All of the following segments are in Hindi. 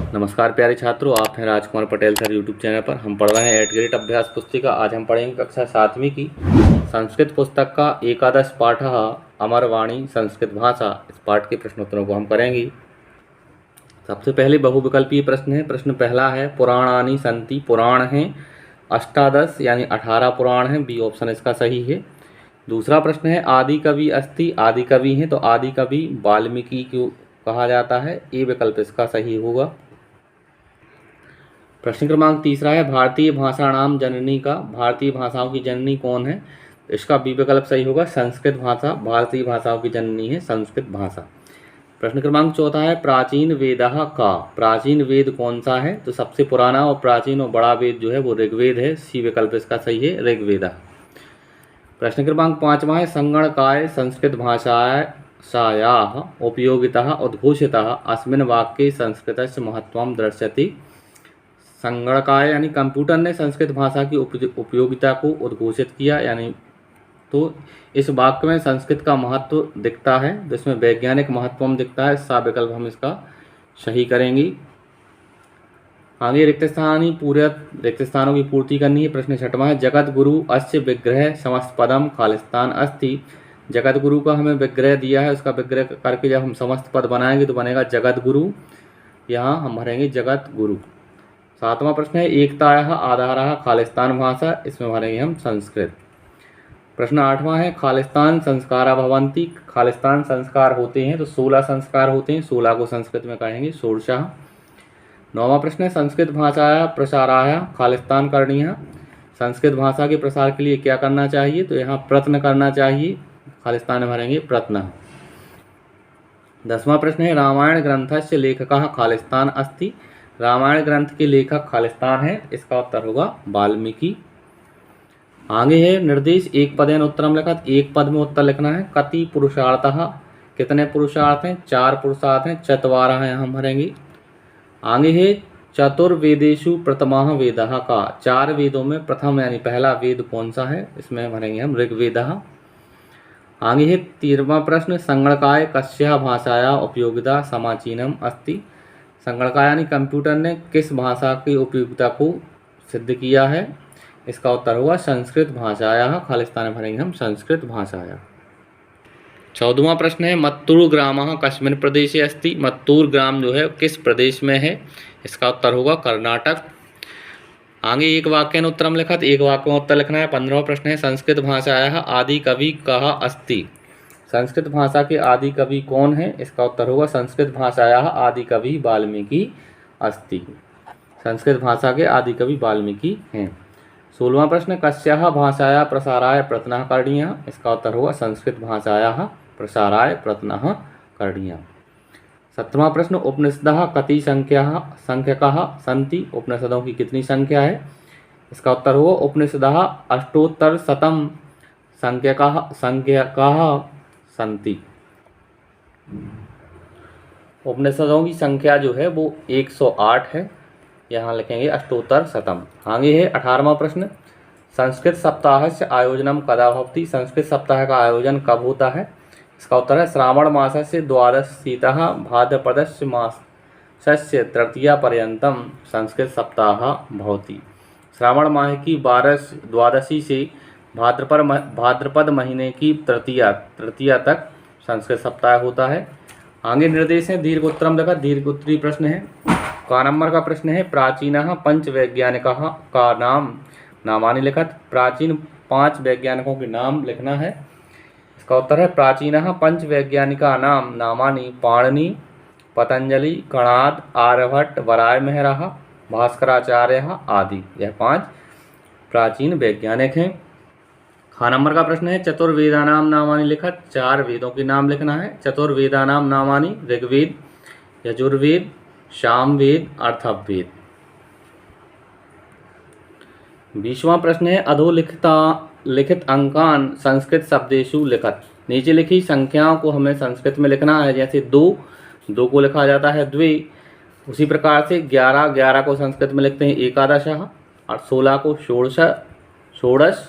नमस्कार प्यारे छात्रों, आप हैं Rajkumar Patel sir YouTube channel पर। हम पढ़ रहे हैं 8th ग्रेड अभ्यास पुस्तिका। आज हम पढ़ेंगे कक्षा 7वीं की संस्कृत पुस्तक का एकादश पाठ अमरवाणी संस्कृत भाषा। इस पाठ के प्रश्नोत्तरों को हम करेंगे। सबसे पहले बहुविकल्पीय प्रश्न है। प्रश्न पहला है, पुराणानि संति, पुराण हैं 18 यानी 18 पुराण हैं। बी ऑप्शन इसका सही है। दूसरा प्रश्न है, आदि कवि अस्ति, आदि कवि हैं तो आदि कवि वाल्मीकि को कहा जाता है। ए विकल्प इसका सही होगा। प्रश्न क्रमांक तीसरा है, भारतीय भाषा नाम जननी का, भारतीय भाषाओं की जननी कौन है? इसका बी विकल्प सही होगा, संस्कृत भाषा भारतीय भाषाओं की जननी है संस्कृत भाषा। प्रश्न क्रमांक चौथा है, प्राचीन वेदः का, प्राचीन वेद कौन सा है? तो सबसे पुराना और प्राचीन और बड़ा वेद जो है वो ऋग्वेद है। सी विकल्प इसका सही है, ऋग्वेद। प्रश्न क्रमांक पाँचवा है, संगणकाय संस्कृत भाषायाः उपयोगितः उद्घोषितः अस्मिन् वाक्ये संस्कृतस्य महत्त्वं दर्शयति। संगणकाय यानी कंप्यूटर ने संस्कृत भाषा की उपयोगिता को उद्घोषित किया, यानी तो इस वाक्य में संस्कृत का महत्व दिखता है, जिसमें वैज्ञानिक महत्व दिखता है। सा विकल्प हम इसका सही करेंगे। आगे रिक्त स्थानों की पूर्ति करनी है। प्रश्न छठवां है, जगत गुरु अस्य विग्रह समस्त पदम खालिस्तान अस्ति। जगत गुरु का हमें विग्रह दिया है, उसका विग्रह करके जब हम समस्त पद बनाएंगे तो बनेगा जगत गुरु। यहाँ हम भरेंगे जगत गुरु। सातवां प्रश्न है, एकतायाः आधारः खालिस्तान भाषा। इसमें भरेंगे हम संस्कृत। प्रश्न आठवां है, खालिस्तान संस्कारा भवन्ति, खालिस्तान संस्कार होते हैं तो 16 संस्कार होते हैं। 16 को संस्कृत में कहेंगे षोडशः। नौवां प्रश्न है, संस्कृत भाषाया प्रसाराय खालिस्तान करणीयः। संस्कृत भाषा के प्रसार के लिए क्या करना चाहिए? तो यहाँ प्रयत्न करना चाहिए। खालिस्तान में भरेंगे प्रयत्न। 10वां प्रश्न है, रामायण ग्रंथस्य लेखकः खालिस्तान अस्ति। रामायण ग्रंथ के लेखक खालिस्तान है। इसका उत्तर होगा वाल्मीकि। आगे है, निर्देश एक पदेन उत्तरम लिखत, एक पद में उत्तर लिखना है। कति पुरुषार्थः, कितने पुरुषार्थ हैं? 4 पुरुषार्थ हैं। चत्वारः यहाँ भरेंगे। आगे है, चतुर्वेदेषु प्रथमः वेदः का, 4 वेदों में प्रथम यानी पहला वेद कौन सा है? इसमें भरेंगे हम ऋग्वेदः। आगे है 13वां प्रश्न, संगणकाय कस्याः भाषाया उपयोगिता समीचीनम अस्ति। संगणकाय यानी कंप्यूटर ने किस भाषा की उपयोगिता को सिद्ध किया है? इसका उत्तर होगा संस्कृत भाषायाः। खालिस्तान में भरेंगे हम संस्कृत भाषायाः। 14वां प्रश्न है, मत्तूर ग्रामः कस्मिन् प्रदेशे अस्ति। मत्तूर ग्राम जो है किस प्रदेश में है? इसका उत्तर होगा कर्नाटक। आगे एक वाक्येन उत्तरम लिखत, एक वाक्य में उत्तर लिखना है। 15वां प्रश्न है, संस्कृत भाषायाः आदि कवि कः अस्ति। संस्कृत भाषा के आदि कवि कौन है? इसका उत्तर होगा संस्कृत भाषायाः आदि कवि वाल्मीकि अस्ति। संस्कृत भाषा के आदि कवि वाल्मीकि हैं। 16वां प्रश्न, कस्याः भाषायाः प्रसाराय प्रयत्नः करणीयः। इसका उत्तर होगा संस्कृत भाषायाः प्रसाराय प्रयत्नः करणीयः। 17वां प्रश्न, उपनिषदः कति संख्यकाः सन्ति। उपनिषदों की कितनी संख्या है? इसका उत्तर होगा उपनिषदः अष्टोत्तरशतं संख्यकाः सन्ति। उपनिषदों की संख्या जो है वो 108 है। यहाँ लिखेंगे अष्टोत्तरशतम। आगे है 18वां प्रश्न, संस्कृत सप्ताहस्य आयोजनम कदा भवति। संस्कृत सप्ताह का आयोजन कब होता है? इसका उत्तर है श्रावण मासस्य द्वादशीतः भाद्रपदस्य मासस्य तृतीया पर्यंतम संस्कृत सप्ताह भवति। श्रावण माह की द्वादशी से भाद्रपद महीने की तृतीया तक संस्कृत सप्ताह होता है। आगे निर्देश है, दीर्घोत्तरम लिखा, दीर्घोत्तरीय प्रश्न है। का नंबर का प्रश्न है, प्राचीनः पंच वैज्ञानिकः का नामानि लिखत। प्राचीन 5 वैज्ञानिकों के नाम लिखना है। इसका उत्तर है प्राचीनः पंच वैज्ञानिकानां नामानि पाणिनि, पतंजलि, कणाद, आर्यभट्ट, वराहमिहिरः, भास्कराचार्यः आदि। यह 5 प्राचीन वैज्ञानिक हैं। खा नंबर का प्रश्न है, चतुर्वेदानां नामानि लिखत। 4 वेदों के नाम लिखना है। चतुर्वेदानां नामानि ऋग्वेद, यजुर्वेद, सामवेद, अथर्ववेद। 20वां प्रश्न है, अधोलिखित अंकान संस्कृत शब्देषु लिखत। नीचे लिखी संख्याओं को हमें संस्कृत में लिखना है। जैसे 2 को लिखा जाता है द्वे, उसी प्रकार से 11 को संस्कृत में लिखते हैं एकादशः, और 16 को षोडश,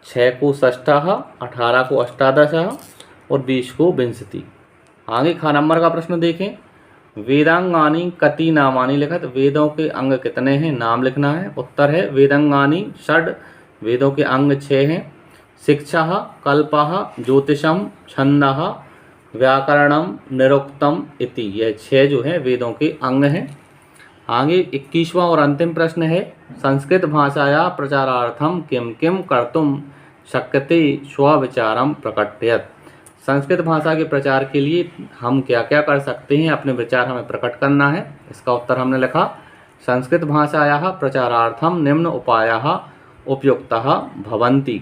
6 को षष्ठः, 18 को अष्टादशः और 20 को विंशति। आगे खा नंबर का प्रश्न देखें, वेदांगानी कति नामानी लिखा, तो वेदों के अंग कितने हैं, नाम लिखना है। उत्तर है वेदांगानी षड, वेदों के अंग 6 हैं। शिक्षा, कल्पः, ज्योतिषम, छंदः, व्याकरणम, निरुक्तम इति, यह 6 जो है वेदों के अंग हैं। आगे 21वां और अंतिम प्रश्न है, संस्कृत भाषाया प्रचारार्थम किम किम कर्तुम शक्यते स्वविचारम प्रकटयत। संस्कृत भाषा के प्रचार के लिए हम क्या क्या कर सकते हैं, अपने विचार हमें प्रकट करना है। इसका उत्तर हमने लिखा, संस्कृत भाषायाः प्रचारार्थम निम्न उपायाः उपयुक्ताः भवन्ति।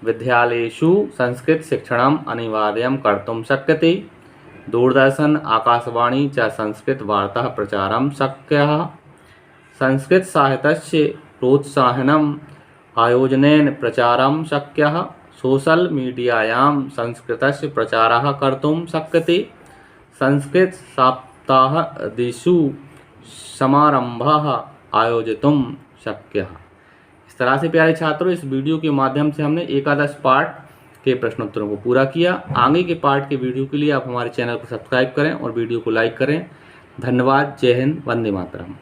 विद्यालयेषु संस्कृत शिक्षणम् अनिवार्यं कर्तुं शक्यते। दूरदर्शन, आकाशवाणी च संस्कृत वार्ता प्रचारं शक्यः। संस्कृत साहित्यस्य प्रोत्साहनम् आयोजनेन प्रचारं शक्यः। सोशल मीडियायां संस्कृतस्य प्रचारः कर्तुं शक्यते। संस्कृत सप्ताहादिषु समारंभः आयोजितुं शक्यः। इस तरह से प्यारे छात्रों, इस वीडियो के माध्यम से हमने एकादश पाठ के प्रश्नोत्तरों को पूरा किया। आगे के पाठ के वीडियो के लिए आप हमारे चैनल को सब्सक्राइब करें और वीडियो को लाइक करें। धन्यवाद। जय हिंद, वंदे मातरम।